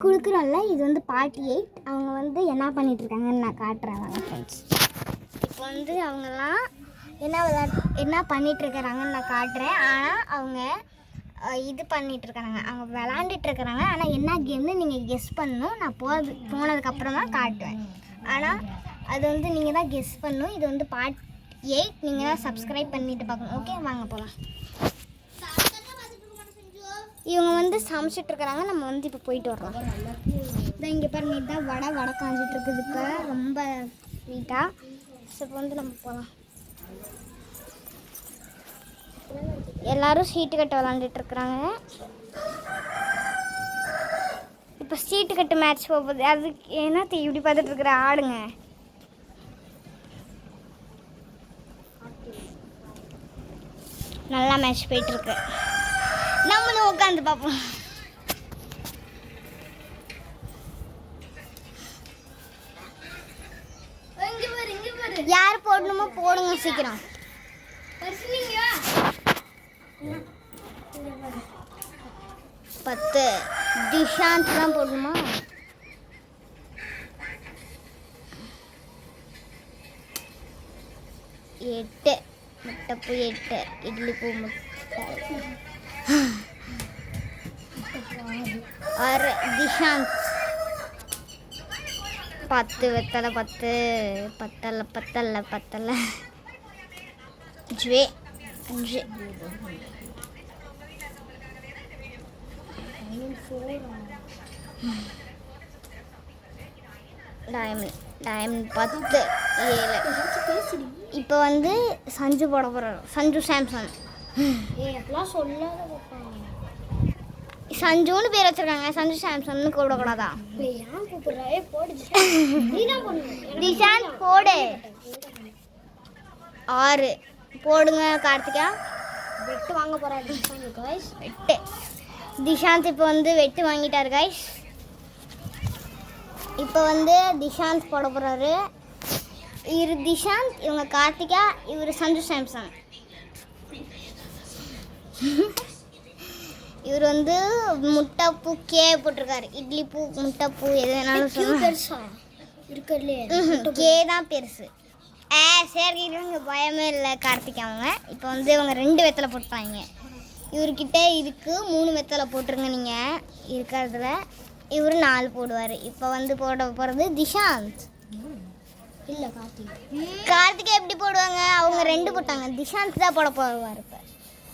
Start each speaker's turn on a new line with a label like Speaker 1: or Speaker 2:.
Speaker 1: கொடுக்குறோம்ல. இது வந்து பார்ட் 8. அவங்க வந்து என்ன பண்ணிகிட்ருக்காங்கன்னு நான் காட்டுறேன் வாங்க ஃப்ரெண்ட்ஸ். இப்போ வந்து அவங்கெல்லாம் என்ன பண்ணிகிட்ருக்குறாங்கன்னு நான் காட்டுறேன். ஆனால் அவங்க இது பண்ணிகிட்ருக்குறாங்க, அவங்க விளாண்டுட்ருக்குறாங்க. ஆனால் என்ன கேம்னு நீங்கள் கெஸ் பண்ணணும். நான் போனதுக்கப்புறமா காட்டுவேன். ஆனால் அது வந்து நீங்கள் தான் கெஸ் பண்ணணும். இது வந்து பார்ட் 8. நீங்கள் தான் சப்ஸ்கிரைப் பண்ணிவிட்டு பார்க்கணும். ஓகே, வாங்க போகலாம். இவங்க வந்து சமைச்சிட்ருக்குறாங்க. நம்ம வந்து இப்போ போயிட்டு வரலாம். இதான் இங்கே பாருங்க, இதுதான் வடை காஞ்சிட்ருக்குது. இப்போ ரொம்ப நீட்டாக. ஸோ இப்போ வந்து நம்ம போகலாம். எல்லோரும் சீட்டு கட்டு விளாண்டுட்ருக்குறாங்க. இப்போ சீட்டு கட்டு மேட்ச் போகுது. அதுக்கு என்னத்தை இப்படி பார்த்துட்ருக்குற ஆடுங்க. நல்லா மேட்ச் போயிட்டுருக்கு. நம்மளும் உட்காந்து பார்ப்போம். யார் போடணுமோ போடுங்க சீக்கிரம். 10 டிஷாந்த் தான் போடணுமா? 8 முட்டைப்பூ, 8 இட்லி பூ, முட்டை 6 டிஷாந்த், 10 வெத்தலை, 10 பத்தலை ஜே 5 டைமண்ட் 10 7. இப்போ வந்து சஞ்சு போட போகிறார். சஞ்சு சாம்சன். சஞ்சுன்னு பேர் வச்சிருக்காங்க. சஞ்சு சாம்சன்னு கூப்பிடக்கூடாதா? டிஷாந்த் போடு. 6 போடுங்க கார்த்திகா. வெட்டு வாங்க போகிறாரு கைஸ். 8 டிஷாந்த் இப்போ வந்து வெட்டு வாங்கிட்டார் கைஸ். இப்போ வந்து டிஷாந்த் போட போகிறாரு. இவர் டிஷாந்த், இவங்க கார்த்திகா, இவர் சஞ்சு சாம்சன். இவர் வந்து முட்டைப்பூ கே போட்டிருக்காரு. இட்லி பூ, முட்டைப்பூ, எது வேணாலும் சொல்லலாம். கே தான் பெருசு. சரி, இவங்க பயமே இல்லை கார்த்திகா. அவங்க இப்போ வந்து இவங்க 2 வெத்தலை போட்டாங்க. இவர்கிட்ட இதுக்கு 3 வெத்தலை போட்டுருங்க நீங்கள் இருக்கிறதுல. இவர் 4 போடுவார். இப்போ வந்து போட போகிறது டிஷாந்த். இல்லை கார்த்திகா எப்படி போடுவாங்க? அவங்க 2 போட்டாங்க. டிஷாந்த் தான் போட போடுவார். இப்போ